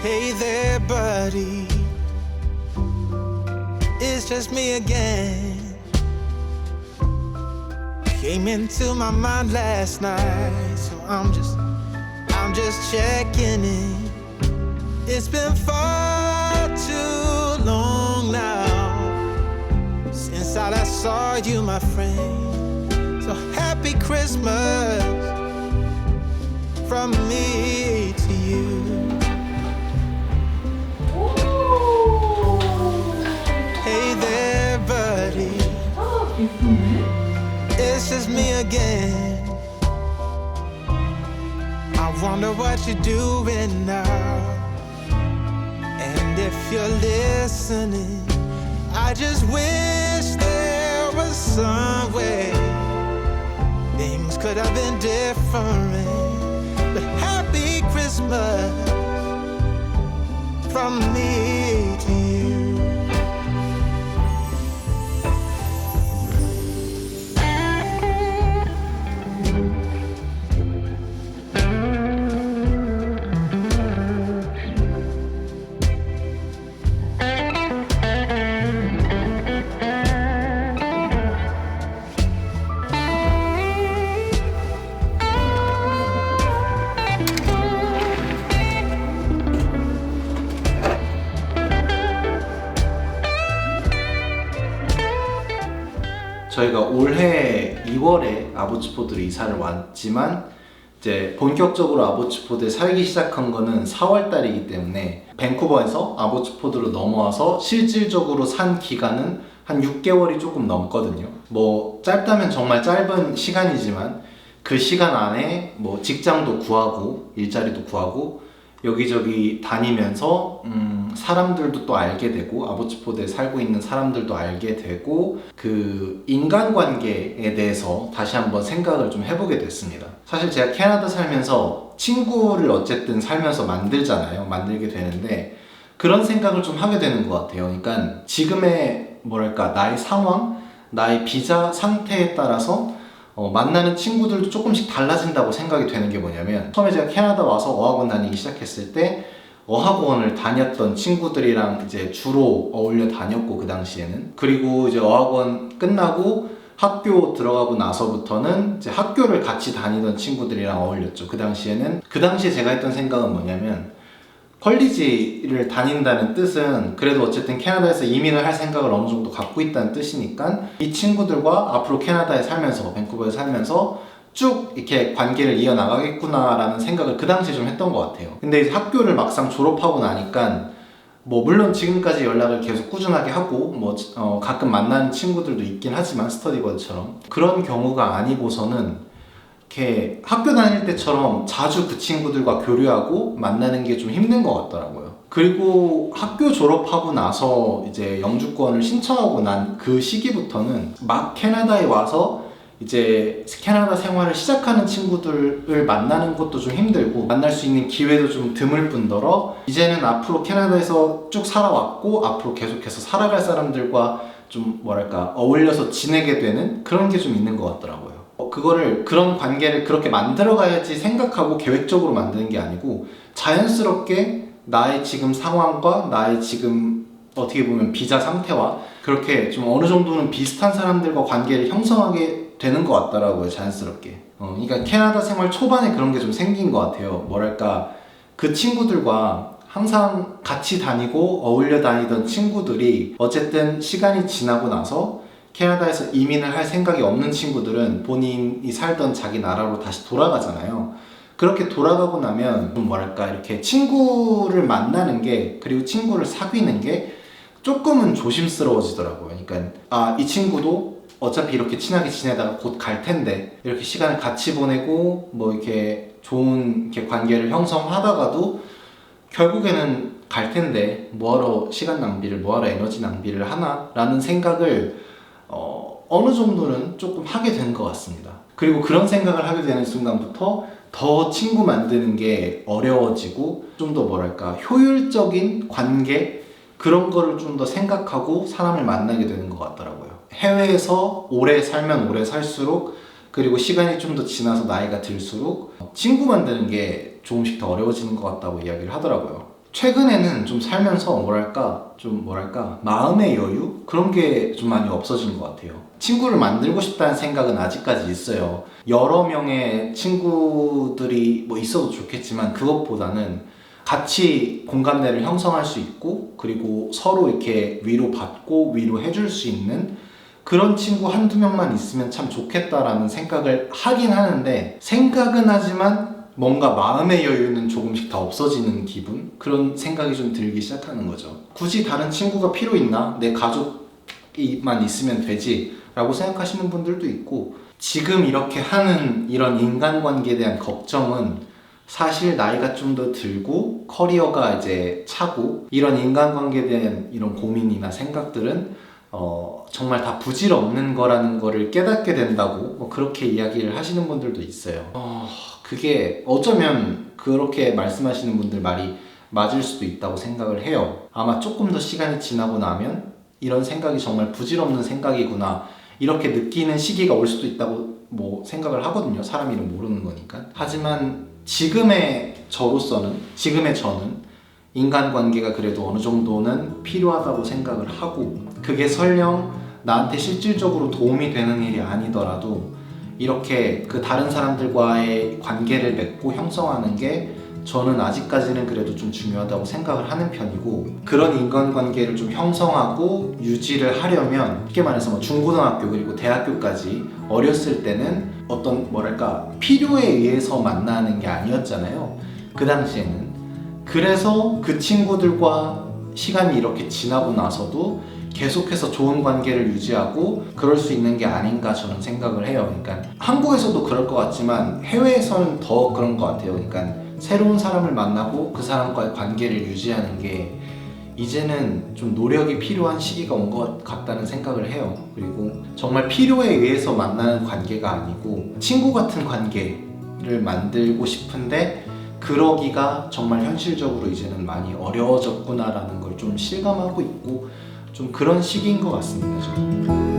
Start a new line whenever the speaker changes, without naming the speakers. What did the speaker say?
Hey there, buddy. It's just me again. Came into my mind last night, so I'm just checking in. It's been far too long now since I last saw you, my friend. So happy Christmas from me to you. Hey there, buddy. It's just me again. I wonder what you're doing now. And if you're listening, I just wish there was some way things could have been different. But happy Christmas from me to you.
저희가 올해 2월에 아보츠포드로 이사를 왔지만 이제 본격적으로 아보츠포드에 살기 시작한 거는 4월 달이기 때문에 밴쿠버에서 아보츠포드로 넘어와서 실질적으로 산 기간은 한 6개월이 조금 넘거든요. 뭐 짧다면 정말 짧은 시간이지만 그 시간 안에 뭐 직장도 구하고 일자리도 구하고 여기저기 다니면서 사람들도 또 알게 되고 아보츠포드에 살고 있는 사람들도 알게 되고 그 인간관계에 대해서 다시 한번 생각을 좀 해보게 됐습니다. 사실 제가 캐나다 살면서 친구를 어쨌든 살면서 만들게 되는데 그런 생각을 좀 하게 되는 것 같아요. 그러니까 지금의 뭐랄까 나의 상황, 나의 비자 상태에 따라서 만나는 친구들도 조금씩 달라진다고 생각이 되는 게 뭐냐면 처음에 제가 캐나다 와서 어학원 다니기 시작했을 때 어학원을 다녔던 친구들이랑 이제 주로 어울려 다녔고 그 당시에는 그리고 이제 어학원 끝나고 학교 들어가고 나서부터는 이제 학교를 같이 다니던 친구들이랑 어울렸죠. 그 당시에 제가 했던 생각은 뭐냐면 컬리지를 다닌다는 뜻은 그래도 어쨌든 캐나다에서 이민을 할 생각을 어느 정도 갖고 있다는 뜻이니까 이 친구들과 앞으로 캐나다에 살면서 밴쿠버에 살면서 쭉 이렇게 관계를 이어나가겠구나 라는 생각을 그 당시에 좀 했던 것 같아요. 근데 이제 학교를 막상 졸업하고 나니까 뭐 물론 지금까지 연락을 계속 꾸준하게 하고 뭐 가끔 만나는 친구들도 있긴 하지만 스터디버드처럼 그런 경우가 아니고서는 이렇게 학교 다닐 때처럼 자주 그 친구들과 교류하고 만나는 게 좀 힘든 것 같더라고요. 그리고 학교 졸업하고 나서 이제 영주권을 신청하고 난 그 시기부터는 막 캐나다에 와서 이제 캐나다 생활을 시작하는 친구들을 만나는 것도 좀 힘들고 만날 수 있는 기회도 좀 드물 뿐더러 이제는 앞으로 캐나다에서 쭉 살아왔고 앞으로 계속해서 살아갈 사람들과 좀 뭐랄까 어울려서 지내게 되는 그런 게 좀 있는 것 같더라고요. 그런 관계를 그렇게 만들어가야지 생각하고 계획적으로 만드는 게 아니고 자연스럽게 나의 지금 상황과 나의 지금 어떻게 보면 비자 상태와 그렇게 좀 어느 정도는 비슷한 사람들과 관계를 형성하게 되는 것 같더라고요, 자연스럽게. 그러니까 캐나다 생활 초반에 그런 게 좀 생긴 것 같아요. 뭐랄까 그 친구들과 항상 같이 다니고 어울려 다니던 친구들이 어쨌든 시간이 지나고 나서 캐나다에서 이민을 할 생각이 없는 친구들은 본인이 살던 자기 나라로 다시 돌아가잖아요. 그렇게 돌아가고 나면 좀 뭐랄까 이렇게 친구를 만나는 게 그리고 친구를 사귀는 게 조금은 조심스러워지더라고요. 그러니까 이 친구도 어차피 이렇게 친하게 지내다가 곧 갈 텐데 이렇게 시간을 같이 보내고 뭐 이렇게 좋은 이렇게 관계를 형성하다가도 결국에는 갈 텐데 뭐하러 시간 낭비를 뭐하러 에너지 낭비를 하나? 라는 생각을 어느 정도는 조금 하게 된 것 같습니다. 그리고 그런 생각을 하게 되는 순간부터 더 친구 만드는 게 어려워지고 좀 더 뭐랄까 효율적인 관계 그런 거를 좀 더 생각하고 사람을 만나게 되는 것 같더라고요. 해외에서 오래 살면 오래 살수록 그리고 시간이 좀 더 지나서 나이가 들수록 친구 만드는 게 조금씩 더 어려워지는 것 같다고 이야기를 하더라고요. 최근에는 좀 살면서 마음의 여유? 그런 게 좀 많이 없어진 것 같아요. 친구를 만들고 싶다는 생각은 아직까지 있어요. 여러 명의 친구들이 뭐 있어도 좋겠지만 그것보다는 같이 공감대를 형성할 수 있고 그리고 서로 이렇게 위로받고 위로해줄 수 있는 그런 친구 한두 명만 있으면 참 좋겠다라는 생각을 하긴 하는데, 생각은 하지만 뭔가 마음의 여유는 조금씩 다 없어지는 기분? 그런 생각이 좀 들기 시작하는 거죠. 굳이 다른 친구가 필요 있나? 내 가족이만 있으면 되지 라고 생각하시는 분들도 있고, 지금 이렇게 하는 이런 인간관계에 대한 걱정은 사실 나이가 좀 더 들고 커리어가 이제 차고 이런 인간관계에 대한 이런 고민이나 생각들은 정말 다 부질없는 거라는 거를 깨닫게 된다고 뭐 그렇게 이야기를 하시는 분들도 있어요. 그게 어쩌면 그렇게 말씀하시는 분들 말이 맞을 수도 있다고 생각을 해요. 아마 조금 더 시간이 지나고 나면 이런 생각이 정말 부질없는 생각이구나 이렇게 느끼는 시기가 올 수도 있다고 뭐 생각을 하거든요. 사람 이름 모르는 거니까. 하지만 지금의 저는 인간관계가 그래도 어느 정도는 필요하다고 생각을 하고, 그게 설령 나한테 실질적으로 도움이 되는 일이 아니더라도 이렇게 그 다른 사람들과의 관계를 맺고 형성하는 게 저는 아직까지는 그래도 좀 중요하다고 생각을 하는 편이고, 그런 인간관계를 좀 형성하고 유지를 하려면 쉽게 말해서 뭐 중고등학교 그리고 대학교까지 어렸을 때는 어떤 필요에 의해서 만나는 게 아니었잖아요. 그 당시에는. 그래서 그 친구들과 시간이 이렇게 지나고 나서도 계속해서 좋은 관계를 유지하고 그럴 수 있는 게 아닌가 저는 생각을 해요. 그러니까 한국에서도 그럴 것 같지만 해외에서는 더 그런 것 같아요. 그러니까 새로운 사람을 만나고 그 사람과의 관계를 유지하는 게 이제는 좀 노력이 필요한 시기가 온 것 같다는 생각을 해요. 그리고 정말 필요에 의해서 만나는 관계가 아니고 친구 같은 관계를 만들고 싶은데 그러기가 정말 현실적으로 이제는 많이 어려워졌구나라는 걸 좀 실감하고 있고 좀 그런 시기인 것 같습니다. 저는.